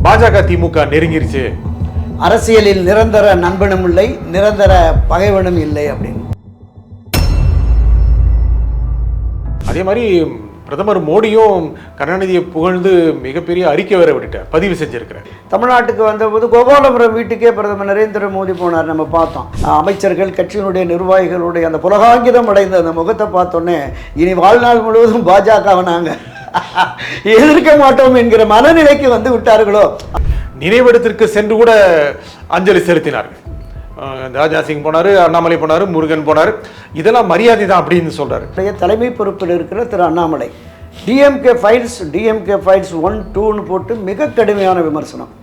பாஜக திமுக நெருங்கிருச்சு, அரசியலில் நிரந்தர நண்பனும் இல்லை, நிரந்தர பகைவனும் இல்லை அப்படின்னு. அதே மாதிரி பிரதமர் மோடியும் கருணாநிதியை புகழ்ந்து மிகப்பெரிய அறிக்கை வர விட்டுட்டார், பதிவு செஞ்சிருக்கிறார். தமிழ்நாட்டுக்கு வந்தபோது கோபாலபுரம் வீட்டுக்கே பிரதமர் நரேந்திர மோடி போனார். நம்ம பார்த்தோம், அமைச்சர்கள் கட்சியினுடைய நிர்வாகிகளுடைய அந்த புலகாங்கிதம் அடைந்த அந்த முகத்தை பார்த்தோன்னே இனி வாழ்நாள் முழுவதும் பாஜகவை நாங்கள் எதிர்க்க மாட்டோம் என்கிற மனநிலைக்கு வந்து விட்டார்களோ. நினைவிடத்திற்கு சென்று கூட அஞ்சலி செலுத்தினார்கள். ராஜ்நாத் போனாரு, அண்ணாமலை போனாரு, முருகன் போனாரு. இதெல்லாம் மரியாதை தான் அப்படின்னு சொல்றாரு. தலைமை பொறுப்பில் இருக்கிற திரு அண்ணாமலை டிஎம்கே ஃபைல்ஸ் 1, 2ன்னு போட்டு மிக கடுமையான விமர்சனம்.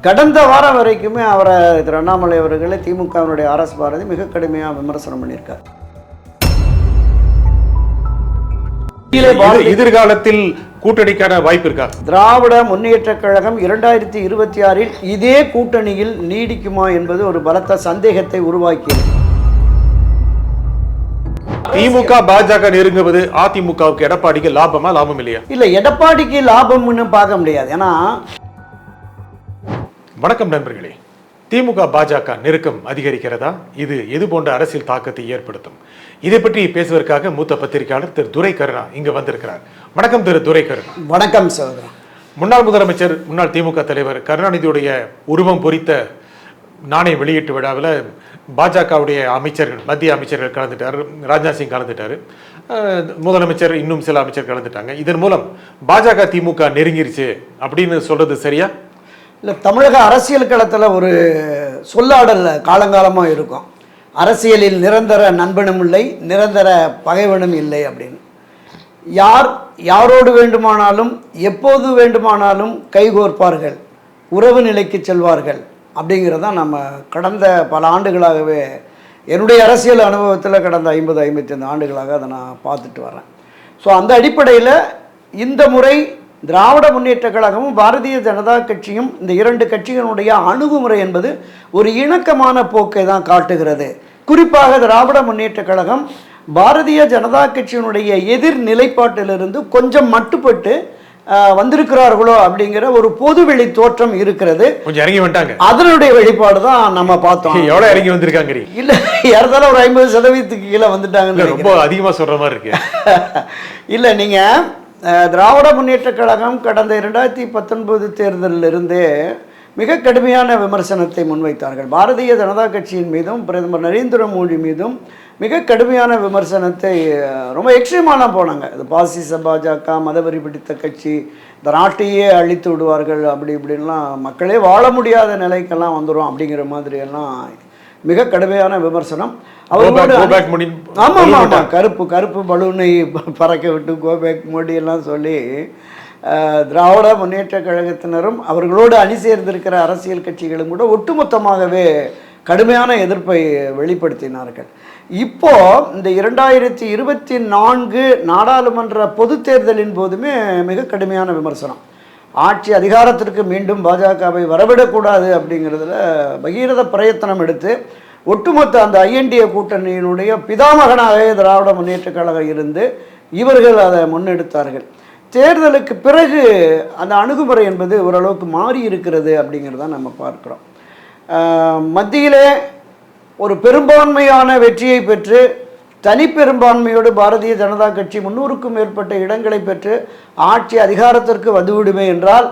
கடந்த வாரம் வரைக்குமே அவரை திரு அண்ணாமலை அவர்களை திமுகவினுடைய அரசு பாரதி மிக கடுமையாக விமர்சனம் பண்ணியிருக்கார். எதிர்காலத்தில் கூட்டணிக்கான வாய்ப்பு இருக்கா? திராவிட முன்னேற்ற கழகம் 2026 இதே கூட்டணியில் நீடிக்குமா என்பது ஒரு பலத்த சந்தேகத்தை உருவாக்கியது. திமுக பாஜக நெருங்குவது அதிமுகவுக்கு எடப்பாடிக்கு லாபமா, லாபம் இல்லையா? இல்ல, எடப்பாடிக்கு லாபம்னு பார்க்க முடியாது. ஏன்னா, வணக்கம் நண்பர்களே, திமுக பாஜக நெருக்கம் அதிகரிக்கிறதா? இது எது போன்ற அரசியல் தாக்கத்தை ஏற்படுத்தும்? இதை பற்றி பேசுவதற்காக மூத்த பத்திரிகையாளர் திரு துரை கருணா இங்க வந்திருக்கிறார். வணக்கம் திரு துரை கருணா. வணக்கம் சகோதரன். முன்னாள் முதலமைச்சர், முன்னாள் திமுக தலைவர் கருணாநிதியுடைய உருவம் பொறித்த நாணய வெளியீட்டு விழாவில் பாஜகவுடைய அமைச்சர்கள், மத்திய அமைச்சர்கள் கலந்துட்டார், ராஜ்நாத் கலந்துட்டாரு, முதலமைச்சர் இன்னும் சில அமைச்சர் கலந்துட்டாங்க. இதன் மூலம் பாஜக திமுக நெருங்கிருச்சு அப்படின்னு சொல்றது சரியா? இல்லை, தமிழக அரசியல் களத்தில் ஒரு சொல்லாடல் காலங்காலமாக இருக்கும். அரசியலில் நிரந்தர நண்பனும் இல்லை, நிரந்தர பகைவனும் இல்லை அப்படின்னு. யாரோடு வேண்டுமானாலும் எப்போது வேண்டுமானாலும் கைகோர்ப்பார்கள், உறவு நிலைக்கு செல்வார்கள் அப்படிங்கிறதான் நம்ம கடந்த பல ஆண்டுகளாகவே என்னுடைய அரசியல் அனுபவத்தில் கடந்த 50-55 ஆண்டுகளாக அதை நான் பார்த்துட்டு வரேன். ஸோ அந்த அடிப்படையில் இந்த முறை திராவிட முன்னேற்ற கழகமும் பாரதிய ஜனதா கட்சியும், இந்த இரண்டு கட்சிகளுடைய அணுகுமுறை என்பது ஒரு இணக்கமான போக்கை தான் காட்டுகிறது. குறிப்பாக திராவிட முன்னேற்ற கழகம் பாரதிய ஜனதா கட்சியினுடைய எதிர் நிலைப்பாட்டிலிருந்து கொஞ்சம் மட்டுப்பட்டு வந்திருக்கிறார்களோ அப்படிங்கிற ஒரு பொதுவெளி தோற்றம் இருக்கிறது. கொஞ்சம் இறங்கி வந்துட்டாங்க, அதனுடைய வெளிப்பாடு தான் நம்ம பார்த்தோம். எவ்வளவு இறங்கி வந்திருக்காங்க? இல்ல, ஏறத்தாலும் ஒரு 50% கீழே வந்துட்டாங்க. ரொம்ப அதிகமா சொல்ற மாதிரி இருக்கு. இல்ல, நீங்க திராவிட முன்னேற்ற கழகம் கடந்த 2019 தேர்தலில் இருந்தே மிக கடுமையான விமர்சனத்தை முன்வைத்தார்கள். பாரதிய ஜனதா கட்சியின் மீதும் பிரதமர் நரேந்திர மோடி மீதும் மிக கடுமையான விமர்சனத்தை ரொம்ப எக்ஸ்ட்ரீமாலாம் போனாங்க. இது பாசிச பாஜக, மதவெறி பிடித்த கட்சி, இந்த நாட்டையே அழித்து விடுவார்கள், அப்படி இப்படின்லாம், மக்களே வாழ முடியாத நிலைக்கெல்லாம் வந்துடும் அப்படிங்கிற மாதிரியெல்லாம் மிக கடுமையான விமர்சனம். அவர்களோடு ஆமாம் கருப்பு பலூனை பறக்க விட்டு கோபேக் மோடி எல்லாம் சொல்லி திராவிட முன்னேற்ற கழகத்தினரும் அவர்களோடு அணி சேர்ந்திருக்கிற அரசியல் கட்சிகளும் கூட ஒட்டுமொத்தமாகவே கடுமையான எதிர்ப்பை வெளிப்படுத்தினார்கள். இப்போ இந்த 2024 நாடாளுமன்ற பொது தேர்தலின் போதுமே மிக கடுமையான விமர்சனம். ஆட்சி அதிகாரத்திற்கு மீண்டும் பாஜகவை வரவிடக்கூடாது அப்படிங்கிறதுல பகீரத பிரயத்தனம் எடுத்து ஒட்டுமொத்த அந்த ஐஎன்டிஏ கூட்டணியினுடைய பிதாமகனாக திராவிட முன்னேற்ற கழகம் இருந்து இவர்கள் அதை முன்னெடுத்தார்கள். தேர்தலுக்கு பிறகு அந்த அணுகுமுறை என்பது ஓரளவுக்கு மாறி இருக்கிறது அப்படிங்கிறத நம்ம பார்க்குறோம். மத்தியிலே ஒரு பெரும்பான்மையான வெற்றியை பெற்று தனிப்பெரும்பான்மையோடு பாரதிய ஜனதா கட்சி 300க்கும் மேற்பட்ட இடங்களை பெற்று ஆட்சி அதிகாரத்திற்கு வந்துவிடுமே என்றால்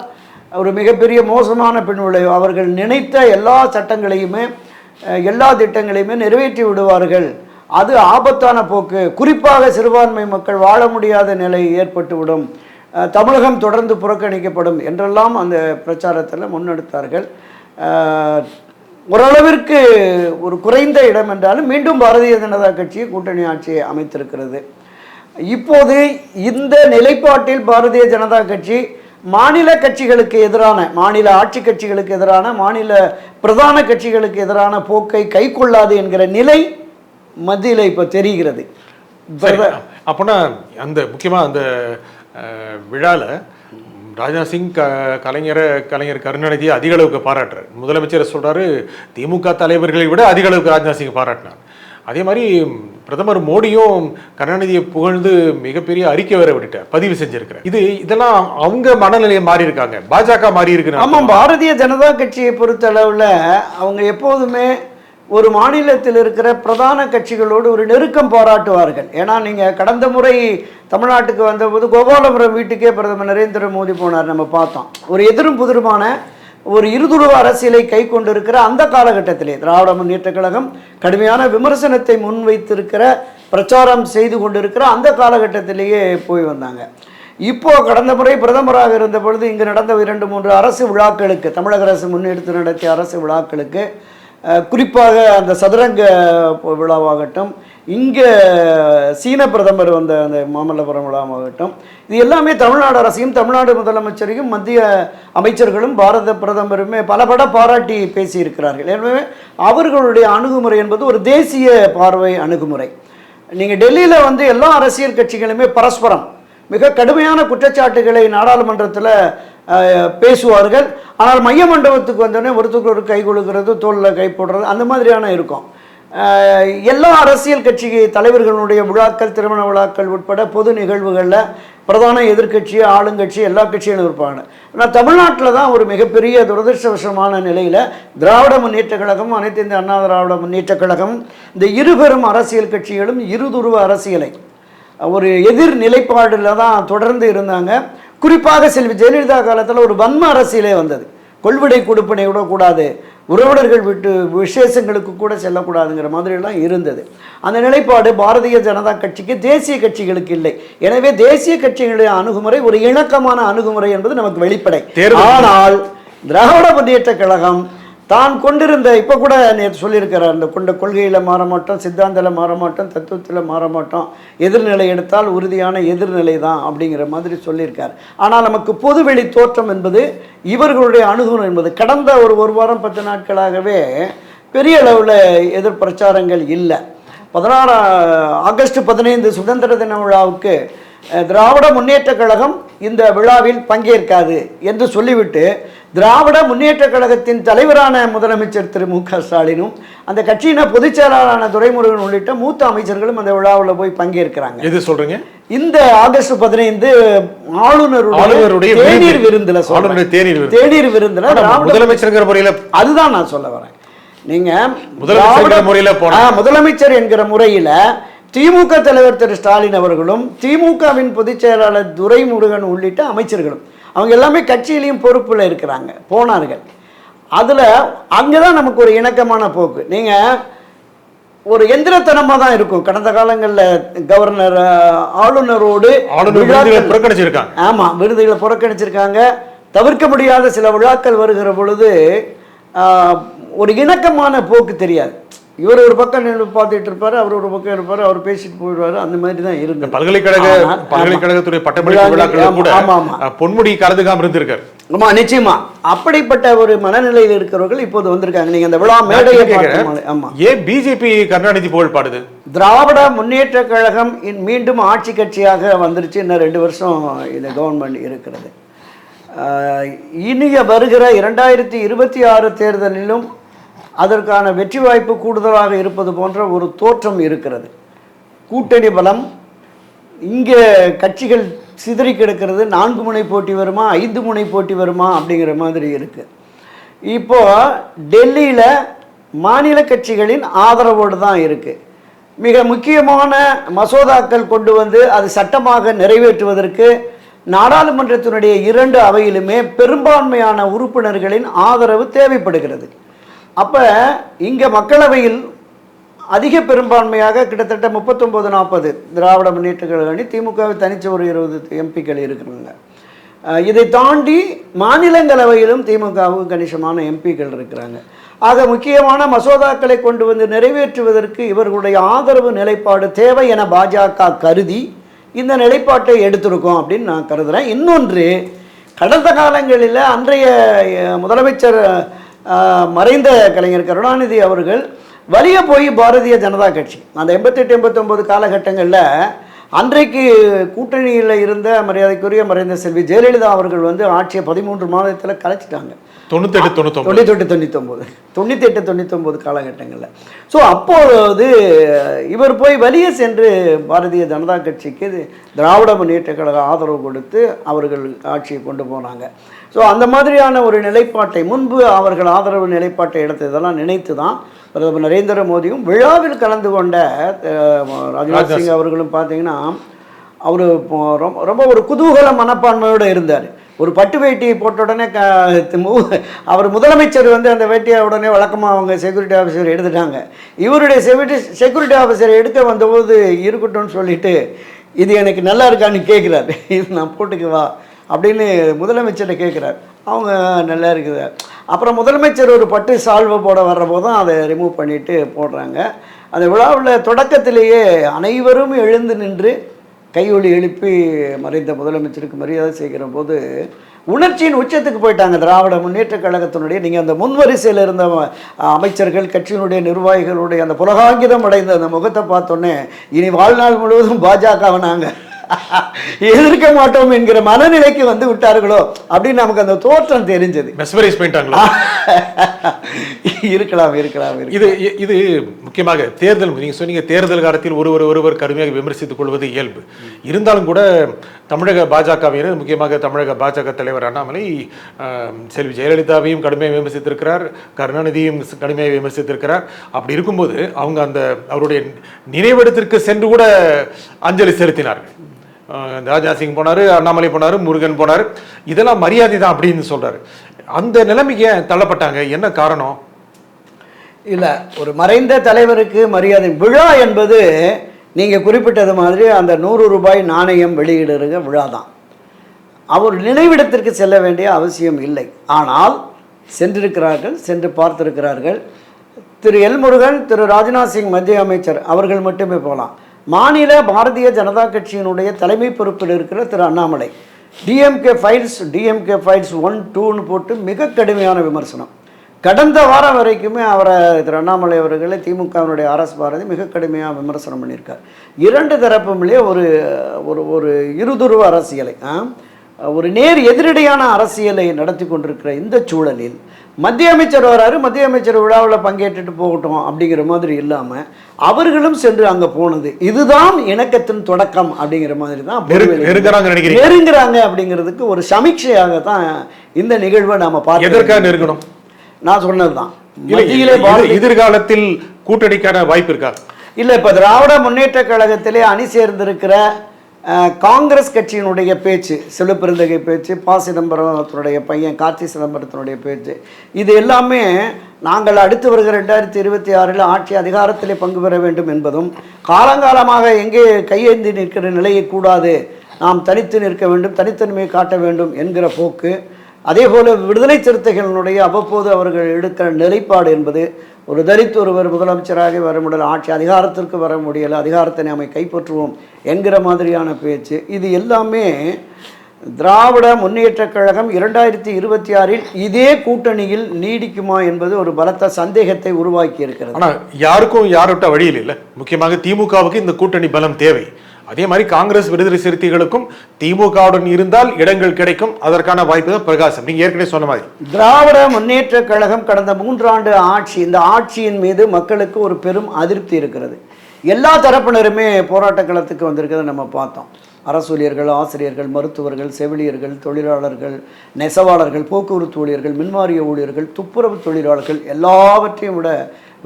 ஒரு மிகப்பெரிய மோசமான பின்விளைவு. அவர்கள் நினைத்த எல்லா சட்டங்களையுமே எல்லா திட்டங்களையுமே நிறைவேற்றி விடுவார்கள். அது ஆபத்தான போக்கு. குறிப்பாக சிறுபான்மை மக்கள் வாழ முடியாத நிலை ஏற்பட்டுவிடும், தமிழகம் தொடர்ந்து புறக்கணிக்கப்படும் என்றெல்லாம் அந்த பிரச்சாரத்தில் முன்னெடுத்தார்கள். ஓரளவிற்கு ஒரு குறைந்த இடம் என்றாலும் மீண்டும் பாரதிய ஜனதா கட்சி கூட்டணி ஆட்சியை அமைத்திருக்கிறது. இப்போது இந்த நிலைப்பாட்டில் பாரதிய ஜனதா கட்சி மாநில கட்சிகளுக்கு எதிரான, மாநில ஆட்சி கட்சிகளுக்கு எதிரான, மாநில பிரதான கட்சிகளுக்கு எதிரான போக்கை கை கொள்ளாது என்கிற நிலை மத்தியில் இப்போ தெரிகிறது. அப்போனா அந்த முக்கியமாக அந்த விழாவில் ராஜ்நாத் கலைஞர் கருணாநிதியை அதிக அளவுக்கு பாராட்டுறாரு. முதலமைச்சர் சொல்றாரு, திமுக தலைவர்களை விட அதிக அளவுக்கு ராஜ்நாத் பாராட்டினார். அதே மாதிரி பிரதமர் மோடியும் கருணாநிதியை புகழ்ந்து மிகப்பெரிய அறிக்கை வேற விட்டுட்டார், பதிவு செஞ்சிருக்கிறார். இதெல்லாம் அவங்க மனநிலையை மாறி இருக்காங்க, பாஜக மாறி இருக்கு. ஆமாம், பாரதிய ஜனதா கட்சியை பொறுத்த அளவில் அவங்க எப்போதுமே ஒரு மாநிலத்தில் இருக்கிற பிரதான கட்சிகளோடு ஒரு நெருக்கம் பாராட்டுவார்கள். ஏன்னா நீங்கள் கடந்த முறை தமிழ்நாட்டுக்கு வந்தபோது கோபாலபுரம் வீட்டுக்கே பிரதமர் நரேந்திர மோடி போனார், நம்ம பார்த்தோம். ஒரு எதிரும் புதிருமான ஒரு இருதுருவ அரசியலை கை கொண்டிருக்கிற அந்த காலகட்டத்திலே திராவிட முன்னேற்றக் கழகம் கடுமையான விமர்சனத்தை முன்வைத்திருக்கிற பிரச்சாரம் செய்து கொண்டிருக்கிற அந்த காலகட்டத்திலேயே போய் வந்தாங்க. இப்போ கடந்த முறை பிரதமராக இருந்த பொழுது இங்கு நடந்த 2-3 அரசு விழாக்களுக்கு, தமிழக அரசு முன்னெடுத்து நடத்திய அரசு விழாக்களுக்கு, குறிப்பாக அந்த சதுரங்க விழாவாகட்டும், இங்கே சீன பிரதமர் வந்த அந்த மாமல்லபுரம் விழாவாகட்டும், இது எல்லாமே தமிழ்நாடு அரசையும் தமிழ்நாடு முதலமைச்சரையும் மத்திய அமைச்சர்களும் பாரத பிரதமருமே பலபட பாராட்டி பேசியிருக்கிறார்கள். எனவே அவர்களுடைய அணுகுமுறை என்பது ஒரு தேசிய பார்வை அணுகுமுறை. நீங்கள் டெல்லியில் வந்து எல்லா அரசியல் கட்சிகளுமே பரஸ்பரம் மிக கடுமையான குற்றச்சாட்டுகளை நாடாளுமன்றத்தில் பேசுவார்கள். ஆனால் மைய மண்டபத்துக்கு வந்தோடனே ஒருத்தருக்கு ஒரு கை கொடுக்கறது, தோளில் கை போடுறது, அந்த மாதிரியான இருக்கும். எல்லா அரசியல் கட்சி தலைவர்களுடைய விழாக்கள், திருமண விழாக்கள் உட்பட பொது நிகழ்வுகளில் பிரதான எதிர்கட்சி, ஆளுங்கட்சி, எல்லா கட்சிகளும் இருப்பாங்க. ஆனால் தமிழ்நாட்டில் தான் ஒரு மிகப்பெரிய துரதிருஷ்டவசமான நிலையில் திராவிட முன்னேற்றக் கழகம், அனைத்து இந்திய அண்ணா திராவிட முன்னேற்றக் கழகம், இந்த இருபெரும் அரசியல் கட்சிகளும் இருதுருவ அரசியலை ஒரு எதிர் நிலைப்பாடில் தான் தொடர்ந்து இருந்தாங்க. குறிப்பாக செல்வி ஜெயலலிதா காலத்தில் ஒரு வன்ம அரசியலே வந்தது. கொள்விடை கொடுப்பினை விடக்கூடாது, உறவினர்கள் விட்டு விசேஷங்களுக்கு கூட செல்லக்கூடாதுங்கிற மாதிரியெல்லாம் இருந்தது. அந்த நிலைப்பாடு பாரதிய ஜனதா கட்சிக்கு, தேசிய கட்சிகளுக்கு இல்லை. எனவே தேசிய கட்சிகளுடைய அணுகுமுறை ஒரு இணக்கமான அணுகுமுறை என்பது நமக்கு வெளிப்படை. ஆனால் திராவிட முன்னேற்றக் கழகம் தான் கொண்டிருந்த, இப்போ கூட நேற்று சொல்லியிருக்கிறார், அந்த கொண்ட கொள்கையில் மாற மாட்டோம், சித்தாந்தத்தில் மாற மாட்டோம், தத்துவத்தில் மாற மாட்டோம், எதிர்நிலை எடுத்தால் உறுதியான எதிர்நிலை தான் அப்படிங்கிற மாதிரி சொல்லியிருக்கார். ஆனால் நமக்கு பொதுவெளி தோற்றம் என்பது இவர்களுடைய அணுகுமுறை என்பது கடந்த ஒரு வாரம் 10 நாட்களாகவே பெரிய அளவில் எதிர் பிரச்சாரங்கள் இல்லை. ஆகஸ்ட் 15 சுதந்திர தின விழாவுக்கு திராவிட முன்னேற்றக் கழகம் இந்த விழாவில் பங்கேற்காது என்று சொல்லிவிட்டு, திராவிட முன்னேற்றக் கழகத்தின் தலைவரான முதலமைச்சர் திரு மு.க. ஸ்டாலினும் அந்த கட்சியின பொதுச் செயலாளரான துரைமுருகன் உள்ளிட்ட மூத்த அமைச்சர்களும் அந்த விழாவில் போய் பங்கேற்கிறாங்க. எது சொல்றீங்க? இந்த ஆகஸ்ட் 15 ஆளுநருடைய தேநீர் விருந்துல, தேநீர் விருந்துல முதலமைச்சர் முறையில், அதுதான் நான் சொல்ல வரேன். நீங்க முதலமைச்சர் என்கிற முறையில திமுக தலைவர் திரு ஸ்டாலின் அவர்களும் திமுகவின் பொதுச் செயலாளர் துரைமுருகன் உள்ளிட்ட அமைச்சர்களும் அவங்க எல்லாமே கட்சியிலையும் பொறுப்பில் இருக்கிறாங்க, போனார்கள். அதில் அங்கே தான் நமக்கு ஒரு இணக்கமான போக்கு. நீங்கள் ஒரு எந்திரத்தனமாக தான் இருக்கும். கடந்த காலங்களில் கவர்னர் ஆளுநரோடு புறக்கணிச்சிருக்காங்க. ஆமாம், விருதுகளை புறக்கணிச்சிருக்காங்க. தவிர்க்க முடியாத சில விழாக்கள் வருகிற பொழுது ஒரு இணக்கமான போக்கு தெரியாது. இவர் ஒரு பக்கம் பார்த்துட்டு இருப்பாரு, அவர் ஒரு பக்கம் இருப்பாரு, அவர் பேசிட்டு போயிடுவாரு. அந்த மாதிரி தான் இருந்தது. பல்கலைக்கழகத்துடைய பட்டமளிப்பு விழாக்கள் கூட பொன்முடி கலந்துக்காம இருந்திருக்காரு. ஆமா, நிச்சயமா அப்படிப்பட்ட ஒரு மனநிலையில் இருக்கிறவர்கள் இப்போது வந்திருக்காங்க. நீங்க அந்த விழா மேடையை ஆமா, ஏன் பிஜேபி கருணாநிதி புகழ் பாடுது? திராவிட முன்னேற்ற கழகம் மீண்டும் ஆட்சி கட்சியாக வந்துருச்சு. இன்னும் 2 வருஷம் இந்த கவர்மெண்ட் இருக்கிறது. இனிய வருகிற 2026 தேர்தலிலும் அதற்கான வெற்றி வாய்ப்பு கூடுதலாக இருப்பது போன்ற ஒரு தோற்றம் இருக்கிறது. கூட்டணி பலம் இங்கே கட்சிகள் சிதறி கிடக்கிறது. 4 முனை போட்டி வருமா, 5 முனை போட்டி வருமா அப்படிங்கிற மாதிரி இருக்குது. இப்போது டெல்லியில் மாநில கட்சிகளின் ஆதரவோடு தான் இருக்குது. மிக முக்கியமான மசோதாக்கள் கொண்டு வந்து அது சட்டமாக நிறைவேற்றுவதற்கு நாடாளுமன்றத்தினுடைய 2 அவையிலுமே பெரும்பான்மையான உறுப்பினர்களின் ஆதரவு தேவைப்படுகிறது. அப்போ இங்கே மக்களவையில் அதிக பெரும்பான்மையாக கிட்டத்தட்ட 39-40 திராவிட முன்னேற்ற கழக அணி, திமுகவை தனிச்ச ஒரு 20 எம்பிக்கள் இருக்கிறாங்க. இதை தாண்டி மாநிலங்களவையிலும் திமுகவுக்கு கணிசமான எம்பிக்கள் இருக்கிறாங்க. ஆக முக்கியமான மசோதாக்களை கொண்டு வந்து நிறைவேற்றுவதற்கு இவர்களுடைய ஆதரவு நிலைப்பாடு தேவை என பாஜக கருதி இந்த நிலைப்பாட்டை எடுத்திருக்கோம் அப்படின்னு நான் கருதுகிறேன். இன்னொன்று, கடந்த காலங்களில் அன்றைய முதலமைச்சர் மறைந்த கலைஞர் கருணாநிதி அவர்கள் வலிய போய் பாரதிய ஜனதா கட்சி அந்த 88-89 காலகட்டங்களில் அன்றைக்கு கூட்டணியில் இருந்த மரியாதைக்குரிய மறைந்த செல்வி ஜெயலலிதா அவர்கள் வந்து ஆட்சியை 13 மாதத்தில் கலைச்சிட்டாங்க. 98-99 காலகட்டங்களில். ஸோ அப்போது இவர் போய் வெளியே சென்று பாரதிய ஜனதா கட்சிக்கு திராவிட முன்னேற்ற கழக ஆதரவு கொடுத்து அவர்கள் ஆட்சியை கொண்டு போனாங்க. ஸோ அந்த மாதிரியான ஒரு நிலைப்பாட்டை முன்பு அவர்கள் ஆதரவு நிலைப்பாட்டை எடுத்ததெல்லாம் நினைத்து தான் பிரதமர் நரேந்திர மோடியும் விழாவில் கலந்து கொண்ட ராஜ்நாத் சிங் அவர்களும் பார்த்தீங்கன்னா அவர் ரொம்ப ஒரு குதூகல மனப்பான்மையோடு இருந்தார். ஒரு பட்டு வேட்டியை போட்ட உடனே அவர் முதலமைச்சர் வந்து அந்த வேட்டியை உடனே வழக்கமாக அவங்க செக்யூரிட்டி ஆஃபீஸர் எடுத்துட்டாங்க. இவருடைய செக்யூரிட்டி ஆஃபீஸர் எடுக்க வந்தபோது இருக்கட்டும்னு சொல்லிட்டு இது எனக்கு நல்லா இருக்கான்னு கேட்குறாரு. இது நான் போட்டுக்குவா அப்படின்னு முதலமைச்சரை கேட்குறாரு. அவங்க நல்லா இருக்குது. அப்புறம் முதலமைச்சர் ஒரு பட்டு சால்வை போட வர்ற போதும் அதை ரிமூவ் பண்ணிவிட்டு போடுறாங்க. அந்த விழாவில் தொடக்கத்திலேயே அனைவரும் எழுந்து நின்று கையொலி எழுப்பி மறைந்த முதலமைச்சருக்கு மரியாதை செய்கிற போது உணர்ச்சியின் உச்சத்துக்கு போயிட்டாங்க திராவிட முன்னேற்ற கழகத்தினுடைய. நீங்கள் அந்த முன்வரிசையில் இருந்த அமைச்சர்கள் கட்சியினுடைய நிர்வாகிகளுடைய அந்த புலகாங்கிதம் அடைந்த அந்த முகத்தை பார்த்தோன்னே இனி வாழ்நாள் முழுவதும் பாஜகவை நாங்கள் எதிர்க்க மாட்டோம் என்கிற மனநிலைக்கு வந்து விட்டார்களோ அப்படின்னு நமக்கு அந்த தோற்றம் தெரிஞ்சது. இருக்கலாம். இது முக்கியமாக தேர்தல், நீங்க சொன்னீங்க தேர்தல் காலத்தில் ஒருவர் கடுமையாக விமர்சித்துக் கொள்வது இயல்பு. இருந்தாலும் கூட தமிழக பாஜகவினர், முக்கியமாக தமிழக பாஜக தலைவர் அண்ணாமலை செல்வி ஜெயலலிதாவையும் கடுமையாக விமர்சித்திருக்கிறார், கருணாநிதியும் கடுமையாக விமர்சித்திருக்கிறார். அப்படி இருக்கும்போது அவங்க அவருடைய நினைவிடத்திற்கு சென்று கூட அஞ்சலி செலுத்தினார்கள். ராஜ்நாத் சிங் போனார், அண்ணாமலை போனார், முருகன் போனார். இதெல்லாம் மரியாதை தான் அப்படின்னு சொல்றாரு. அந்த நிலைமைக்கு தள்ளப்பட்டாங்க, என்ன காரணம்? இல்லை, ஒரு மறைந்த தலைவருக்கு மரியாதை விழா என்பது நீங்கள் குறிப்பிட்டது மாதிரி அந்த 100 ரூபாய் நாணயம் வெளியிடுற விழா தான். அவர் நினைவிடத்திற்கு செல்ல வேண்டிய அவசியம் இல்லை. ஆனால் சென்றிருக்கிறார்கள், சென்று பார்த்திருக்கிறார்கள். திரு எல் முருகன், திரு ராஜ்நாத் சிங் மத்திய அமைச்சர் அவர்கள் மட்டுமே போகலாம். மாநில பாரதிய ஜனதா கட்சியினுடைய தலைமை பொறுப்பில் இருக்கிற திரு அண்ணாமலை டிஎம்கே ஃபைல்ஸ் 1, 2ன்னு போட்டு மிக கடுமையான விமர்சனம். கடந்த வாரம் வரைக்குமே அவரை திரு அண்ணாமலை அவர்களை திமுகவினுடைய அரசு பாரதி மிக கடுமையாக விமர்சனம் பண்ணியிருக்கார். இரண்டு தரப்புமிலே ஒரு இருதுருவ அரசியலை, ஒரு நேர் எதிரடியான அரசியலை நடத்தி கொண்டிருக்கிற இந்த சூழலில் மத்திய அமைச்சர் வராரு, மத்திய அமைச்சர் விழாவில் பங்கேற்றுட்டு போகட்டும் அப்படிங்கிற மாதிரி இல்லாமல் அவர்களும் சென்று அங்கே போனது இதுதான் இணக்கத்தின் தொடக்கம் அப்படிங்கிற மாதிரி தான் நெருங்குறாங்க. அப்படிங்கிறதுக்கு ஒரு சமீட்சையாக தான் இந்த நிகழ்வை நாம பார்க்க. எதற்காக நெருங்கணும்? நான் சொன்னதுதான். எதிர்காலத்தில் கூட்டணிக்கான வாய்ப்பு இருக்கா? இல்லை, இப்போ திராவிட முன்னேற்ற கழகத்திலே அணி சேர்ந்திருக்கிற காங்கிரஸ் கட்சியினுடைய பேச்சு, சிவபெருந்தகை பேச்சு, ப. சிதம்பரத்தினுடைய பையன் கார்த்தி சிதம்பரத்தினுடைய பேச்சு, இது எல்லாமே நாங்கள் அடுத்து வருகிற 2026 ஆட்சி அதிகாரத்திலே பங்கு பெற வேண்டும் என்பதும், காலங்காலமாக எங்கே கையேந்தி நிற்கிற நிலையை கூடாது, நாம் தனித்து நிற்க வேண்டும், தனித்தன்மையை காட்ட வேண்டும் என்கிற போக்கு, அதே போல் விடுதலை சிறுத்தைகளினுடைய அவ்வப்போது அவர்கள் எடுக்கிற நிலைப்பாடு என்பது, ஒரு தலித் ஒருவர் முதலமைச்சராக வர முடியல, ஆட்சி அதிகாரத்திற்கு வர முடியலை, அதிகாரத்தை நாம் கைப்பற்றுவோம் என்கிற மாதிரியான பேச்சு, இது எல்லாமே திராவிட முன்னேற்ற கழகம் 2026 இதே கூட்டணியில் நீடிக்குமா என்பது ஒரு பலத்த சந்தேகத்தை உருவாக்கி இருக்கிறது. ஆனால் யாருக்கும் யாரோட்ட வழியில் இல்லை. முக்கியமாக திமுகவுக்கு இந்த கூட்டணி பலம் தேவை. அதே மாதிரி காங்கிரஸ் விடுதலை சிறுத்தைகளுக்கும் திமுகவுடன் இருந்தால் இடங்கள் கிடைக்கும், அதற்கான வாய்ப்பு தான் பிரகாசம். நீங்க ஏற்கனவே சொன்ன மாதிரி திராவிட முன்னேற்ற கழகம் கடந்த 3 ஆண்டு ஆட்சி, இந்த ஆட்சியின் மீது மக்களுக்கு ஒரு பெரும் அதிருப்தி இருக்கிறது. எல்லா தரப்பினருமே போராட்ட களத்துக்கு வந்திருக்கிறத நம்ம பார்த்தோம். அரசூழியர்கள், ஆசிரியர்கள், மருத்துவர்கள், செவிலியர்கள், தொழிலாளர்கள், நெசவாளர்கள், போக்குவரத்து ஊழியர்கள், மின்வாரிய ஊழியர்கள், துப்புரவு தொழிலாளர்கள், எல்லாவற்றையும் விட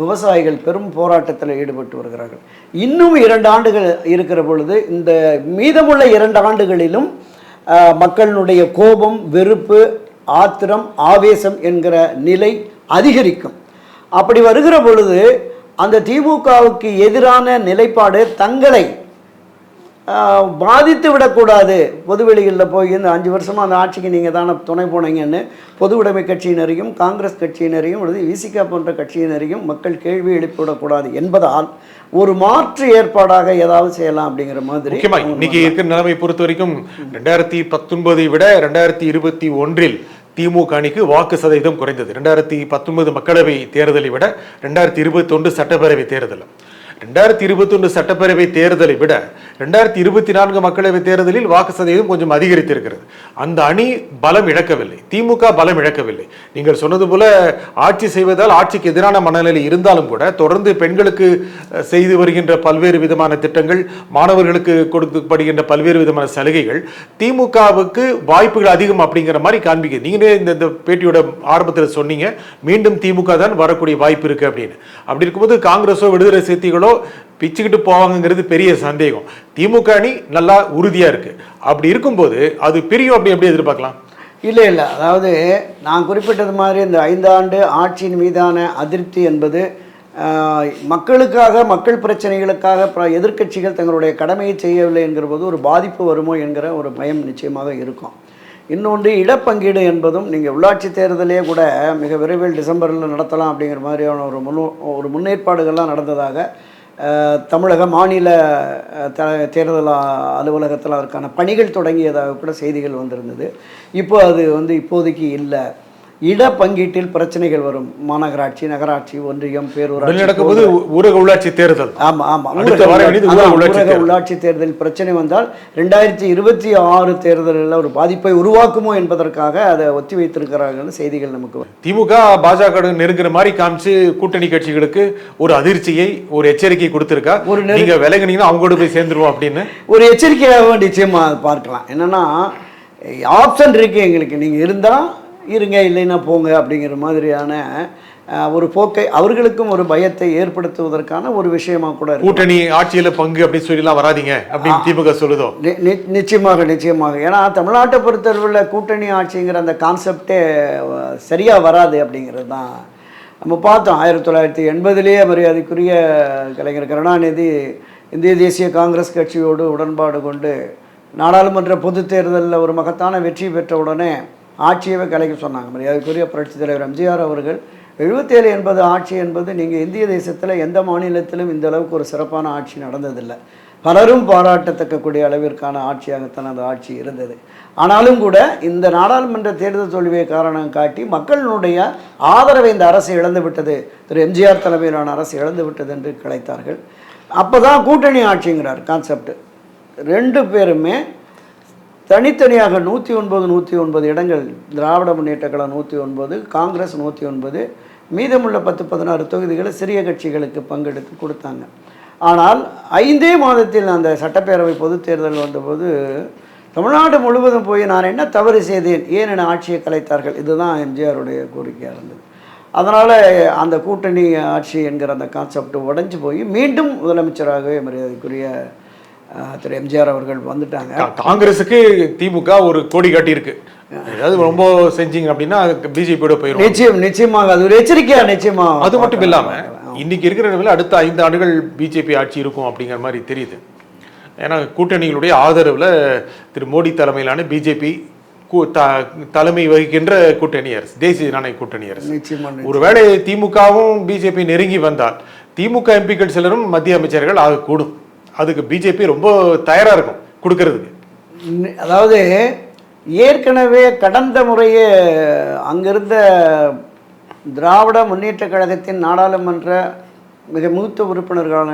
விவசாயிகள் பெரும் போராட்டத்தில் ஈடுபட்டு வருகிறார்கள். இன்னும் 2 ஆண்டுகள் இருக்கிற பொழுது இந்த மீதமுள்ள 2 ஆண்டுகளிலும் மக்களினுடைய கோபம், வெறுப்பு, ஆத்திரம், ஆவேசம் என்கிற நிலை அதிகரிக்கும். அப்படி வருகிற பொழுது அந்த திமுகவுக்கு எதிரான நிலைப்பாடு தங்களை பாதித்து விடக்கூடாது. பொதுவெளிகளில் போய் இந்த 5 வருஷமாக அந்த ஆட்சிக்கு நீங்கள் தானே துணை போனீங்கன்னு பொது உடைமை கட்சியினரையும் காங்கிரஸ் கட்சியினரையும் விசிகா போன்ற கட்சியினரையும் மக்கள் கேள்வி எழுப்பிவிடக்கூடாது என்பதால் ஒரு மாற்று ஏற்பாடாக ஏதாவது செய்யலாம் அப்படிங்கிற மாதிரி. முக்கியமாக இன்னைக்கு இருக்கிற நிலைமை பொறுத்த வரைக்கும் 2019 விட 2021 திமுக அணிக்கு வாக்கு சதவீதம் குறைந்தது. 2019 மக்களவை தேர்தலை விட 2021 சட்டப்பேரவை தேர்தல், 2021 சட்டப்பேரவை தேர்தலை விட 2024 மக்களவைத் தேர்தலில் வாக்கு சதவீதம் கொஞ்சம் அதிகரித்திருக்கிறது. அந்த அணி பலம் இழக்கவில்லை, திமுக பலம் இழக்கவில்லை. நீங்கள் சொன்னது போல ஆட்சி செய்வதால் ஆட்சிக்கு எதிரான மனநிலை இருந்தாலும் கூட தொடர்ந்து பெண்களுக்கு செய்து வருகின்ற பல்வேறு விதமான திட்டங்கள், மாணவர்களுக்கு கொடுக்கப்படுகின்ற பல்வேறு விதமான சலுகைகள் திமுகவுக்கு வாய்ப்புகள் அதிகம் அப்படிங்கிற மாதிரி காண்பிக்க. நீங்களே இந்த பேட்டியோட ஆரம்பத்தில் சொன்னீங்க, மீண்டும் திமுக தான் வரக்கூடிய வாய்ப்பு இருக்கு அப்படின்னு. அப்படி இருக்கும்போது காங்கிரஸோ விடுதலை சிறுத்தைகளோ பிச்சுக்கிட்டு போவாங்கிறது பெரிய சந்தேகம். திமுக அணி நல்லா உறுதியா இருக்கு. அப்படி இருக்கும்போது அது பிரியும் அப்படி எப்படி எதிர்பார்க்கலாம்? இல்லை, அதாவது நான் குறிப்பிட்டது மாதிரி இந்த 5 ஆண்டு ஆட்சியின் மீதான அதிருப்தி என்பது மக்களுக்காக, மக்கள் பிரச்சனைகளுக்காக எதிர்க்கட்சிகள் தங்களுடைய கடமையை செய்யவில்லை என்கிற போது ஒரு பாதிப்பு வருமோ என்கிற ஒரு பயம் நிச்சயமாக இருக்கும். இன்னொன்று, இடப்பங்கீடு என்பதும் நீங்கள் உள்ளாட்சி தேர்தலே கூட மிக விரைவில் டிசம்பரில் நடத்தலாம் அப்படிங்கிற மாதிரியான ஒரு முன்னேற்பாடுகள்லாம் நடந்ததாக தமிழக மாநில தேர்தல் அலுவலகத்தில் அதற்கான பணிகள் தொடங்கியதாக கூட செய்திகள் வந்திருந்தது. இப்போ அது இப்போதைக்கு இல்லை. இடப்பங்கீட்டில் பிரச்சனைகள் வரும். மாநகராட்சி, நகராட்சி, ஒன்றியம், பேரூராட்சி நடக்கும்போது ஊரக உள்ளாட்சி தேர்தல். ஆமாம், ஊரக உள்ளாட்சி தேர்தல் பிரச்சனை வந்தால் 2026 தேர்தலில் ஒரு பாதிப்பை உருவாக்குமோ என்பதற்காக அதை ஒத்தி வைத்திருக்கிறார்கள் செய்திகள் நமக்கு. திமுக பாஜக நெருங்குற மாதிரி காமிச்சு கூட்டணி கட்சிகளுக்கு ஒரு அதிர்ச்சியை, ஒரு எச்சரிக்கை கொடுத்திருக்கா. நீங்க விலகினீங்கன்னா அவங்க கூட போய் சேர்ந்துருவோம் அப்படின்னு ஒரு எச்சரிக்கையாக நிச்சயமா பார்க்கலாம். என்னன்னா ஆப்ஷன் இருக்கு எங்களுக்கு, நீங்க இருந்தா இருங்க, இல்லைன்னா போங்க அப்படிங்கிற மாதிரியான ஒரு போக்கை அவர்களுக்கும் ஒரு பயத்தை ஏற்படுத்துவதற்கான ஒரு விஷயமா கூட கூட்டணி ஆட்சியில பங்கு அப்படின்னு சொல்லலாம் வராதிங்க அப்படின்னு திமுக சொல்லுதோ. நிச்சயமாக. ஏன்னா தமிழ்நாட்டை பொறுத்தளவில் கூட்டணி ஆட்சிங்கிற அந்த கான்செப்டே சரியா வராது அப்படிங்கிறது தான் நம்ம பார்த்தோம். 1980 மரியாதைக்குரிய கலைஞர் கருணாநிதி இந்திய தேசிய காங்கிரஸ் கட்சியோடு உடன்பாடு கொண்டு நாடாளுமன்ற பொது தேர்தலில் ஒரு மகத்தான வெற்றி பெற்ற உடனே ஆட்சியவே கலைக்க சொன்னாங்க. மரியாதைக்குரிய புரட்சித் தலைவர் எம்ஜிஆர் அவர்கள் 77-80 ஆட்சி என்பது நீங்கள் இந்திய தேசத்தில் எந்த மாநிலத்திலும் இந்த அளவுக்கு ஒரு சிறப்பான ஆட்சி நடந்ததில்லை. பலரும் பாராட்டத்தக்கக்கூடிய அளவிற்கான ஆட்சியாகத்தான் அந்த ஆட்சி இருந்தது. ஆனாலும் கூட இந்த நாடாளுமன்ற தேர்தல் தோல்வியை காரணம் காட்டி மக்களுடைய ஆதரவை இந்த அரசு இழந்து விட்டது, திரு எம்ஜிஆர் தலைமையிலான அரசு இழந்து விட்டது என்று கலைத்தார்கள். அப்போ தான் கூட்டணி ஆட்சிங்கிறார் கான்செப்ட். 2 பேருமே தனித்தனியாக 109 இடங்கள், திராவிட முன்னேற்ற கழகம் 109, காங்கிரஸ் 109, மீதமுள்ள 10-16 தொகுதிகளை சிறிய கட்சிகளுக்கு பங்கெடுத்து கொடுத்தாங்க. ஆனால் 5 மாதத்தில் அந்த சட்டப்பேரவை பொது தேர்தல் வந்தபோது தமிழ்நாடு முழுவதும் போய் நான் என்ன தவறு செய்தேன், ஏன் என ஆட்சியை கலைத்தார்கள், இதுதான் எம்ஜிஆருடைய கோரிக்கையாக இருந்தது. அதனால் அந்த கூட்டணி ஆட்சி என்கிற அந்த கான்செப்ட் உடைஞ்சு போய் மீண்டும் முதலமைச்சராகவே மரியாதைக்குரிய திரு எம்ஜிஆர் அவர்கள் வந்துட்டாங்க. காங்கிரஸுக்கு திமுக ஒரு கோடி காட்டியிருக்கு, ஏதாவது ரொம்ப செஞ்சீங்க அப்படின்னா பிஜேபியோட போயிடும். நிச்சயமாக அது ஒரு எச்சரிக்கையா. நிச்சயமாக அது மட்டும் இல்லாம இன்னைக்கு இருக்கிற நிலையில் அடுத்த 5 ஆண்டுகள் பிஜேபி ஆட்சி இருக்கும் அப்படிங்கிற மாதிரி தெரியுது. ஏன்னா கூட்டணிகளுடைய ஆதரவுல திரு மோடி தலைமையிலான பிஜேபி தலைமை வகிக்கின்ற கூட்டணி அரசு, தேசிய ஜனநாயக கூட்டணி அரசு. ஒருவேளை திமுகவும் பிஜேபி நெருங்கி வந்தால் திமுக எம்பிக்கள் சிலரும் மத்திய அமைச்சர்கள் ஆகக்கூடும். அதுக்கு பிஜேபி ரொம்ப தயாரா இருக்கும் கொடுக்கறதுக்கு. அதாவது ஏற்கனவே கடந்த முறையே அங்கிருந்த திராவிட முன்னேற்ற கழகத்தின் நாடாளுமன்ற மிக மூத்த உறுப்பினர்களான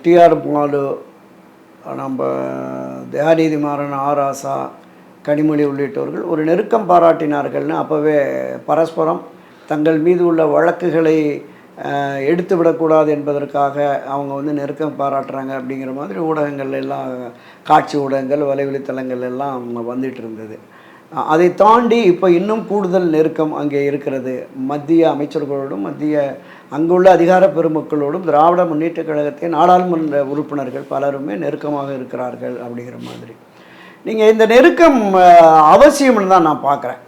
டிஆர் பாலு, நம்ம தயாநிதி மாறன், ஆர் ராசா, கனிமொழி உள்ளிட்டவர்கள் ஒரு நெருக்கம் பாராட்டினார்கள்னு அப்போவே பரஸ்பரம் தங்கள் மீது உள்ள வழக்குகளை எடுத்து விடக்கூடாது என்பதற்காக அவங்க நெருக்கம் பாராட்டுறாங்க அப்படிங்கிற மாதிரி ஊடகங்கள் எல்லாம், காட்சி ஊடகங்கள், வலைவலித்தளங்கள் எல்லாம் வந்துட்டு இருந்தது. அதை தாண்டி இப்போ இன்னும் கூடுதல் நெருக்கம் அங்கே இருக்கிறது. மத்திய அமைச்சர்களோடும் அங்குள்ள அதிகார பெருமக்களோடும் திராவிட முன்னேற்ற கழகத்தின் நாடாளுமன்ற உறுப்பினர்கள் பலருமே நெருக்கமாக இருக்கிறார்கள் அப்படிங்கிற மாதிரி. நீங்கள் இந்த நெருக்கம் அவசியம்னு தான் நான் பார்க்குறேன்.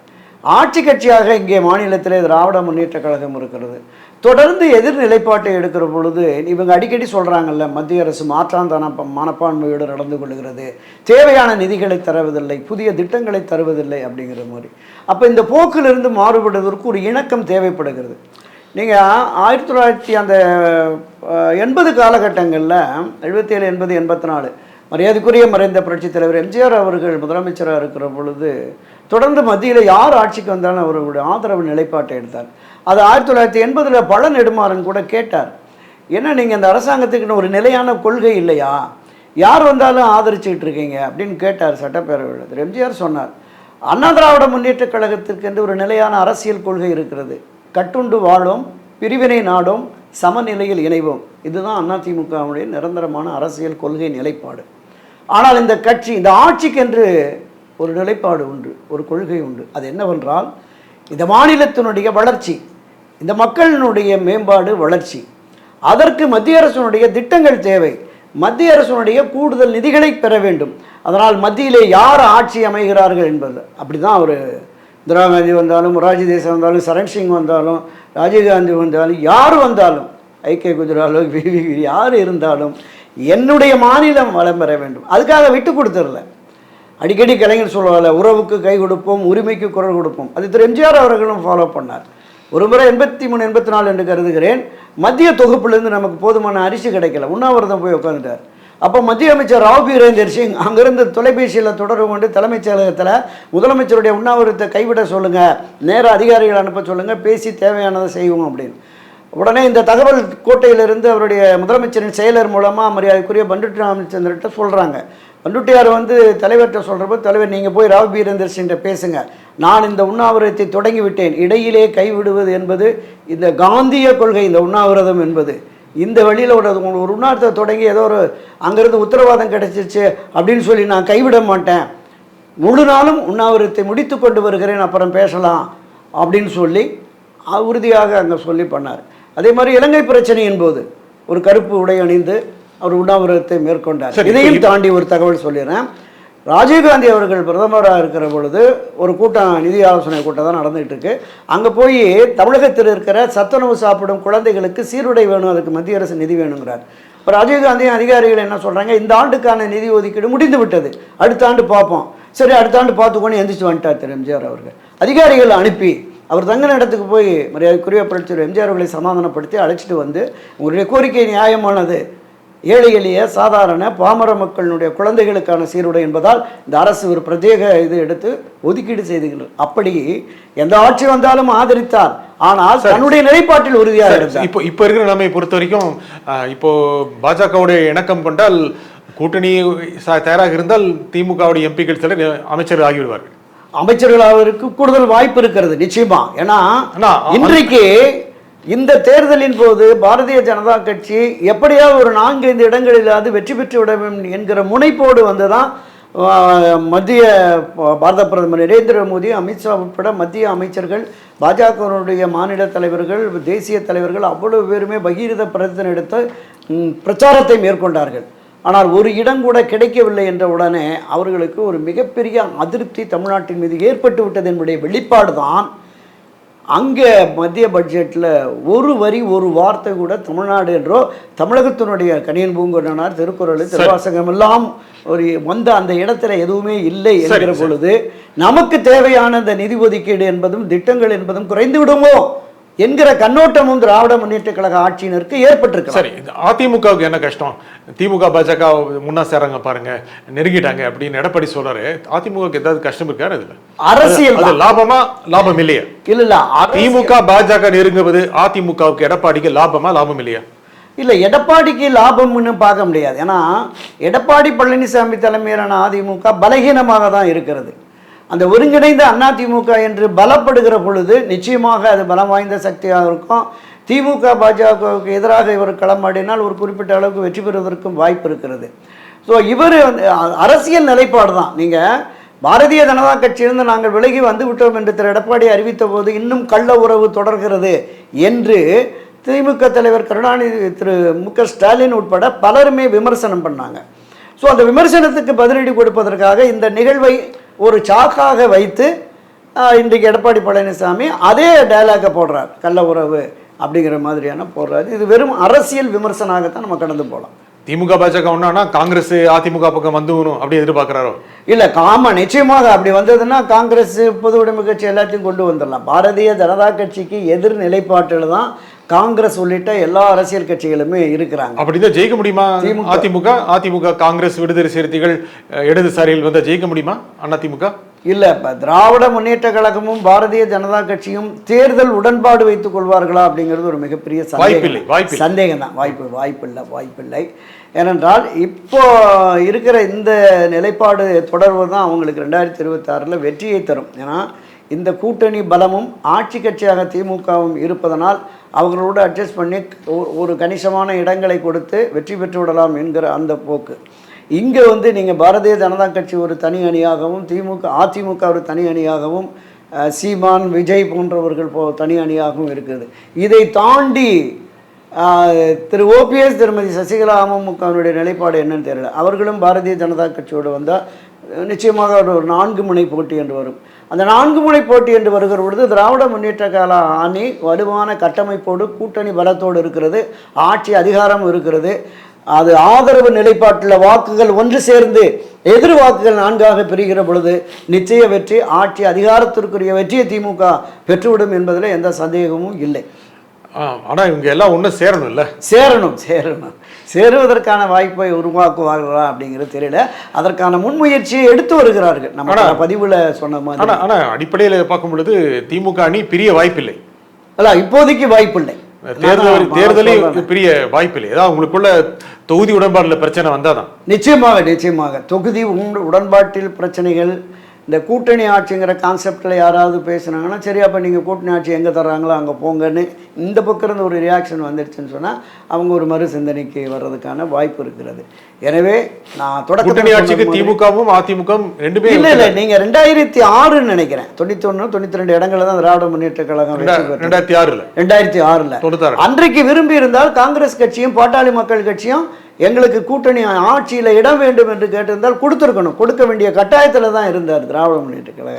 ஆட்சி கட்சியாக இங்கே மாநிலத்திலே திராவிட முன்னேற்ற கழகம் இருக்கிறது. தொடர்ந்து எதிர்நிலைப்பாட்டை எடுக்கிற பொழுது இவங்க அடிக்கடி சொல்கிறாங்கல்ல, மத்திய அரசு மாற்றாந்தான மனப்பான்மையோடு நடந்து கொள்கிறது, தேவையான நிதிகளை தருவதில்லை, புதிய திட்டங்களை தருவதில்லை அப்படிங்கிற மாதிரி. அப்போ இந்த போக்கிலிருந்து மாறுபடுவதற்கு ஒரு இணக்கம் தேவைப்படுகிறது. நீங்கள் 1980 காலகட்டங்களில் 77, 80, 84 மரியாதைக்குரிய மறைந்த புரட்சித் தலைவர் எம்ஜிஆர் அவர்கள் முதலமைச்சராக இருக்கிற பொழுது தொடர்ந்து மத்தியில் யார் ஆட்சிக்கு வந்தாலும் அவர்களுடைய ஆதரவு நிலைப்பாட்டை எடுத்தார். அது 1980 பழ நெடுமாறன் கூட கேட்டார், என்ன நீங்கள் அந்த அரசாங்கத்துக்குன்னு ஒரு நிலையான கொள்கை இல்லையா, யார் வந்தாலும் ஆதரிச்சுக்கிட்டு இருக்கீங்க அப்படின்னு கேட்டார் சட்டப்பேரவையில். திரு எம்ஜிஆர் சொன்னார், அண்ணா திராவிட முன்னேற்ற கழகத்திற்கு என்று ஒரு நிலையான அரசியல் கொள்கை இருக்கிறது. கட்டுண்டு வாழும், பிரிவினை நாடும், சமநிலையில் இணைவோம். இதுதான் அதிமுகவுடைய நிரந்தரமான அரசியல் கொள்கை நிலைப்பாடு. ஆனால் இந்த கட்சி, இந்த ஆட்சிக்கென்று ஒரு நிலைப்பாடு உண்டு, ஒரு கொள்கை உண்டு. அது என்னவென்றால், இந்த மாநிலத்தினுடைய வளர்ச்சி, இந்த மக்களினுடைய மேம்பாடு, வளர்ச்சி, அதற்கு மத்திய அரசினுடைய திட்டங்கள் தேவை. மத்திய அரசினுடைய கூடுதல் நிதிகளை பெற வேண்டும். அதனால் மத்தியிலே யார் ஆட்சி அமைகிறார்கள் என்பது அப்படி தான் அவர் இந்திரா காந்தி வந்தாலும், மொரார்ஜி தேசாய் வந்தாலும், சரண் சிங் வந்தாலும், ராஜீவ்காந்தி வந்தாலும், யார் வந்தாலும், ஐக்கிய குஜராலோ யார் இருந்தாலும் என்னுடைய மாநிலம் வளம் பெற வேண்டும். அதுக்காக விட்டு கொடுத்துடல. அடிக்கடி கலைஞர் சொல்லுவாங்க, உறவுக்கு கை கொடுப்போம், உரிமைக்கு குரல் கொடுப்போம். அது திரு எம்ஜிஆர் அவர்களும் ஃபாலோ பண்ணார். ஒரு முறை 83, 84 என்று கருதுகிறேன், மத்திய தொகுப்பிலிருந்து நமக்கு போதுமான அரிசி கிடைக்கல, உண்ணாவிரதம் போய் உட்காந்துட்டார். அப்போ மத்திய அமைச்சர் ராவ் பீரேந்தர் சிங் அங்கிருந்து தொலைபேசியில் தொடர்பு கொண்டு தலைமைச் செயலகத்தில் முதலமைச்சருடைய உண்ணாவிரதத்தை கைவிட சொல்லுங்கள், நேர அதிகாரிகள் அனுப்ப சொல்லுங்கள், பேசி தேவையானதை செய்வோம் அப்படின்னு. உடனே இந்த தகவல் கோட்டையிலிருந்து அவருடைய முதலமைச்சரின் செயலர் மூலமாக மரியாதைக்குரிய பண்டுட்டி ராமச்சந்திரன்ட்ட சொல்கிறாங்க. பண்டுட்டியார் வந்து தலைவர்கிட்ட சொல்கிறப்போ, தலைவர் நீங்கள் போய் ராவ் பீரேந்தர் சிங்கிட்ட பேசுங்க, நான் இந்த உண்ணாவிரதத்தை தொடங்கி விட்டேன், இடையிலே கைவிடுவது என்பது இந்த காந்திய கொள்கை, இந்த உண்ணாவிரதம் என்பது இந்த வழியில் ஒரு உண்ணாவிரதத்தை தொடங்கி ஏதோ ஒரு அங்கேருந்து உத்தரவாதம் கிடைச்சிச்சு அப்படின்னு சொல்லி நான் கைவிட மாட்டேன், முழு நாளும் உண்ணாவிரதத்தை முடித்து கொண்டு வருகிறேன், அப்புறம் பேசலாம் அப்படின்னு சொல்லி உறுதியாக அங்கே சொல்லி பண்ணார். அதே மாதிரி இலங்கை பிரச்சனையின் போது ஒரு கருப்பு உடை அணிந்து அவர் உண்ணாவிரதத்தை மேற்கொண்டார். இதையும் தாண்டி ஒரு தகவல் சொல்லிடுறேன். ராஜீவ்காந்தி அவர்கள் பிரதமராக இருக்கிற பொழுது ஒரு கூட்டம், நிதி ஆலோசனை கூட்டம் தான் நடந்துகிட்டு இருக்கு. அங்கே போய் தமிழகத்தில் இருக்கிற சத்துணவு சாப்பிடும் குழந்தைகளுக்கு சீருடை வேணும், அதுக்கு மத்திய அரசு நிதி வேணுங்கிறார். இப்போ ராஜீவ்காந்தியும் அதிகாரிகள் என்ன சொல்கிறாங்க, இந்த ஆண்டுக்கான நிதி ஒதுக்கீடு முடிந்து விட்டது, அடுத்த ஆண்டு பார்ப்போம். சரி, அடுத்த ஆண்டு பார்த்துக்கோன்னு எந்திரிச்சு வந்துட்டார் திரு எம்ஜிஆர் அவர்கள். அதிகாரிகளை அனுப்பி அவர் தங்கின இடத்துக்கு போய் மரியாதைக்குரிய புரட்சியாளர் எம்ஜிஆர் அவர்களை சமாதானப்படுத்தி அழைச்சிட்டு வந்து, உங்களுடைய கோரிக்கை நியாயமானது, ஏழை எளிய சாதாரண பாமர மக்களுடைய குழந்தைகளுக்கான சீருடை என்பதால் இந்த அரசு ஒரு பிரத்யேக இது எடுத்து ஒதுக்கீடு செய்துகிறது. அப்படி எந்த ஆட்சி வந்தாலும் ஆதரித்தார், ஆனால் தன்னுடைய நிலைப்பாட்டில் உறுதியாக இருந்தார். இப்போ இருக்கிற நிலைமையை பொறுத்த வரைக்கும், இப்போ பாஜகவுடைய இணக்கம் கொண்டால், கூட்டணி தயாராக இருந்தால் திமுகவுடைய எம்பிக்கள் சிலர் அமைச்சர்கள் ஆகிவிடுவார்கள். அமைச்சர்களாவதற்கு கூடுதல் வாய்ப்பு இருக்கிறது நிச்சயமா. ஏன்னா இன்றைக்கு இந்த தேர்தலின் போது பாரதிய ஜனதா கட்சி எப்படியாவது ஒரு 4-5 இடங்களிலாவது வெற்றி பெற்று விட வேண்டும் என்கிற முனைப்போடு வந்துதான் மத்திய பாரத பிரதமர் நரேந்திர மோடி, அமித்ஷா உட்பட மத்திய அமைச்சர்கள், பாஜகவினுடைய மாநில தலைவர்கள், தேசிய தலைவர்கள் அவ்வளவு பேருமே பகீரத பிரயத்தனம் எடுத்து பிரச்சாரத்தை மேற்கொண்டார்கள். ஆனால் ஒரு இடம் கூட கிடைக்கவில்லை என்ற உடனே அவர்களுக்கு ஒரு மிகப்பெரிய அதிருப்தி தமிழ்நாட்டின் மீது ஏற்பட்டு விட்டது என்பதை வெளிப்பாடு தான். அங்கே மத்திய பட்ஜெட்டில் ஒரு வரி, ஒரு வார்த்தை கூட தமிழ்நாடு என்றோ தமிழகத்தினுடைய கணியன் பூங்குன்றனார் திருக்குறள், திருவாசகம் எல்லாம் ஒரு வந்த அந்த இடத்துல எதுவுமே இல்லை என்கிற பொழுது நமக்கு தேவையான அந்த நிதி ஒதுக்கீடு என்பதும் திட்டங்கள் என்பதும் குறைந்து விடுமோ என்கிற கண்ணோட்டமும் திராவிட முன்னேற்ற கழக ஆட்சியினருக்கு ஏற்பட்டிருக்கு. சரி, அதிமுகவுக்கு என்ன கஷ்டம்? திமுக பாஜக முன்னா சேராங்க பாருங்க, நெருங்கிட்டாங்க அப்படின்னு எடப்பாடி சொல்றாரு. அதிமுகவுக்கு ஏதாவது கஷ்டம் இருக்காரு? அதுல அரசியல் லாபமா, லாபம் இல்லையா? இல்ல, திமுக பாஜக நெருங்குவது அதிமுகவுக்கு எடப்பாடிக்கு லாபமா, லாபம் இல்லையா? இல்லை, எடப்பாடிக்கு லாபம்னு பார்க்க முடியாது. ஏன்னா எடப்பாடி பழனிசாமி தலைமையிலான அதிமுக பலகீனமாக தான் இருக்கிறது. அந்த ஒருங்கிணைந்த அதிமுக என்று பலப்படுகிற பொழுது நிச்சயமாக அது பலம் வாய்ந்த சக்தியாக இருக்கும். திமுக பாஜகவுக்கு எதிராக இவர் களமாடினால் ஒரு குறிப்பிட்ட அளவுக்கு வெற்றி பெறுவதற்கும் வாய்ப்பு இருக்கிறது. ஸோ இவர் அரசியல் நிலைப்பாடு தான். நீங்கள் பாரதிய ஜனதா கட்சியிலிருந்து நாங்கள் விலகி வந்து விட்டோம் என்று திரு எடப்பாடி அறிவித்த போது இன்னும் கள்ள உறவு தொடர்கிறது என்று திமுக தலைவர் கருணாநிதி, திரு மு.க. ஸ்டாலின் உட்பட பலருமே விமர்சனம் பண்ணாங்க. ஸோ அந்த விமர்சனத்துக்கு பதிலடி கொடுப்பதற்காக இந்த நிகழ்வை ஒரு சாக்காக வைத்து இன்றைக்கு எடப்பாடி பழனிசாமி அதே டயலாகை போடுறார், கள்ள உறவு அப்படிங்கிற மாதிரியான போடுறாரு. இது வெறும் அரசியல் விமர்சனமாகத்தான் நம்ம கடந்து போகலாம். திமுக பாஜக ஒன்னா காங்கிரஸ் அதிமுக பக்கம் வந்துவணும் அப்படி எதிர்பார்க்கிறாரோ? இல்லை, நிச்சயமாக அப்படி வந்ததுன்னா காங்கிரஸ், பொது உடைமை கட்சி எல்லாத்தையும் கொண்டு வந்துடலாம். பாரதிய ஜனதா கட்சிக்கு எதிர் நிலைப்பாட்டில் தான் காங்கிரஸ் உள்ளிட்ட எல்லா அரசியல் கட்சிகளுமே இருக்கிறாங்க. அப்படிதான் ஜெயிக்க முடியுமா அதிமுக? காங்கிரஸ், விடுதலை சிறுத்தைகள், இடதுசாரிகள் வந்தா ஜெயிக்க முடியுமா அதிமுக? இல்லை, இப்போ திராவிட முன்னேற்ற கழகமும் பாரதிய ஜனதா கட்சியும் தேர்தல் உடன்பாடு வைத்துக் கொள்வார்களா அப்படிங்கிறது ஒரு மிகப்பெரிய சந்தேகம் தான். வாய்ப்பில்லை. ஏனென்றால் இப்போ இருக்கிற இந்த நிலைப்பாடு தொடர்வது தான் அவங்களுக்கு 2026 வெற்றியை தரும். ஏன்னா இந்த கூட்டணி பலமும் ஆட்சி கட்சியாக திமுகவும் இருப்பதனால் அவர்களோடு அட்ஜஸ்ட் பண்ணி ஒரு கணிசமான இடங்களை கொடுத்து வெற்றி பெற்று விடலாம் என்கிற அந்த போக்கு. இங்கே வந்து நீங்கள் பாரதிய ஜனதா கட்சி ஒரு தனி அணியாகவும் அதிமுக ஒரு தனி அணியாகவும் சீமான் விஜய் போன்றவர்கள் தனி அணியாகவும் இருக்குது. இதை தாண்டி திரு ஓபிஎஸ் திருமதி சசிகலா அமமுகவினுடைய நிலைப்பாடு என்னன்னு தெரியல. அவர்களும் பாரதிய ஜனதா கட்சியோடு வந்தால் நிச்சயமாக ஒரு 4 முனை போட்டி என்று வரும். அந்த 4 முனை போட்டி என்று வருகிற பொழுது திராவிட முன்னேற்ற கழக அணி வலுவான கட்டமைப்போடு கூட்டணி பலத்தோடு இருக்கிறது, ஆட்சி அதிகாரம் இருக்கிறது. அது ஆதரவு நிலைப்பாட்டில் வாக்குகள் ஒன்று சேர்ந்து எதிர் வாக்குகள் 4ஆக பிரிகிற பொழுது நிச்சய வெற்றி, ஆட்சி அதிகாரத்திற்குரிய வெற்றியை திமுக பெற்றுவிடும் என்பதில் எந்த சந்தேகமும் இல்லை. ஆனால் இவங்க எல்லாம் ஒன்றும் சேரணும்ல, சேருவதற்கான வாய்ப்பை உருவாக்குவார்களா அப்படிங்கிறது தெரியல. அதற்கான முன்முயற்சியை எடுத்து வருகிறார்கள். நம்ம பதிவில் சொன்ன மாதிரி. ஆனால் அடிப்படையில் பார்க்கும் பொழுது திமுக அணி பிரிய வாய்ப்பில்லை. அல்ல, இப்போதைக்கு வாய்ப்பில்லை. தேர்தலில் பெரிய வாய்ப்பில்லை. ஏதாவது உங்களுக்குள்ள தொகுதி உடன்பாட்டில் பிரச்சனை வந்தாதான். நிச்சயமாக தொகுதி உடன்பாட்டில் பிரச்சனைகள், இந்த கூட்டணி ஆட்சிங்கிற கான்செப்டில் யாராவது பேசுனாங்கன்னா சரி, அப்போ நீங்கள் கூட்டணி ஆட்சி எங்கே தர்றாங்களோ அங்கே போங்கன்னு இந்த பக்கம் இருந்து ஒரு ரியாக்ஷன் வந்துடுச்சுன்னு சொன்னால் அவங்க ஒரு மறு சிந்தனைக்கு வர்றதுக்கான வாய்ப்பு இருக்கிறது. எனவே நான் கூட்டணி ஆட்சிக்கு திமுகவும் அதிமுகவும் ரெண்டுமே இல்லை, நீங்கள் 2006 நினைக்கிறேன், 91 92 இடங்களில் தான் திராவிட முன்னேற்ற கழகம் 2006 அன்றைக்கு விரும்பி இருந்தால் காங்கிரஸ் கட்சியும் பாட்டாளி மக்கள் கட்சியும் எங்களுக்கு கூட்டணி ஆட்சியில் இடம் வேண்டும் என்று கேட்டிருந்தால் கொடுத்துருக்கணும். கொடுக்க வேண்டிய கட்டாயத்தில் தான் இருந்தார் திராவிட முன்னேற்ற கழக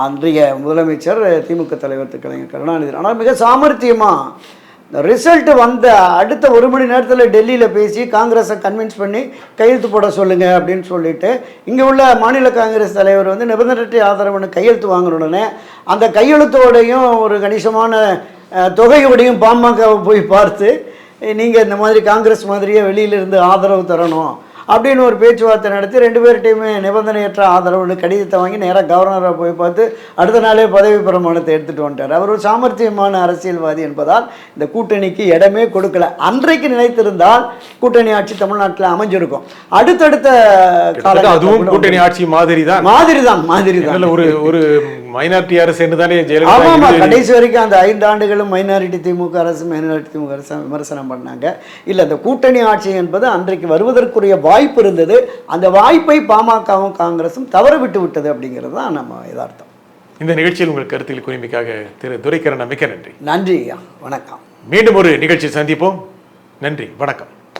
அன்றைய முதலமைச்சர் திமுக தலைவர் கலைஞர் கருணாநிதி. ஆனால் மிக சாமர்த்தியமாக ரிசல்ட் வந்த அடுத்த 1 மணி நேரத்தில் டெல்லியில் பேசி காங்கிரஸை கன்வின்ஸ் பண்ணி கையெழுத்து போட சொல்லுங்கள் அப்படின்னு சொல்லிட்டு இங்கே உள்ள மாநில காங்கிரஸ் தலைவர் வந்து நிபந்தனை ஆதரவுன்னு கையெழுத்து வாங்கின உடனே அந்த கையெழுத்தோடையும் ஒரு கணிசமான தொகையோடையும் பாமகவை போய் பார்த்து நீங்கள் இந்த மாதிரி காங்கிரஸ் மாதிரியே வெளியிலிருந்து ஆதரவு தரணும் அப்படின்னு ஒரு பேச்சுவார்த்தை நடத்தி 2 பேர்கிட்டையுமே நிபந்தனையற்ற ஆதரவுன்னு கடிதத்தை வாங்கி நேராக கவர்னரை போய் பார்த்து அடுத்த நாளே பதவி பிரமாணத்தை எடுத்துகிட்டு வந்துட்டார். அவர் ஒரு சாமர்த்தியமான அரசியல்வாதி என்பதால் இந்த கூட்டணிக்கு இடமே கொடுக்கல. அன்றைக்கு நினைத்திருந்தால் கூட்டணி ஆட்சி தமிழ்நாட்டில் அமைஞ்சிருக்கும். அடுத்தடுத்த அதுவும் கூட்டணி ஆட்சி மாதிரி தான் ஒரு மைனாரிட்டி அரசு தானே ஜெயலலிதா கடைசி வரைக்கும் அந்த 5 ஆண்டுகளும் மைனாரிட்டி திமுக அரசு விமர்சனம் பண்ணாங்க. இல்லை, அந்த கூட்டணி ஆட்சி என்பது அன்றைக்கு வருவதற்குரிய வாய்ப்பு இருந்தது. அந்த வாய்ப்பை பாமகவும் காங்கிரசும் தவறு விட்டது அப்படிங்கிறது தான் நம்ம யதார்த்தம். இந்த நிகழ்ச்சியில் உங்கள் கருத்தில் குறிப்பிக்காக திரு துரைக்கரன் மிக்க நன்றி. நன்றி ஐயா, வணக்கம். மீண்டும் ஒரு நிகழ்ச்சி சந்திப்போம். நன்றி, வணக்கம்.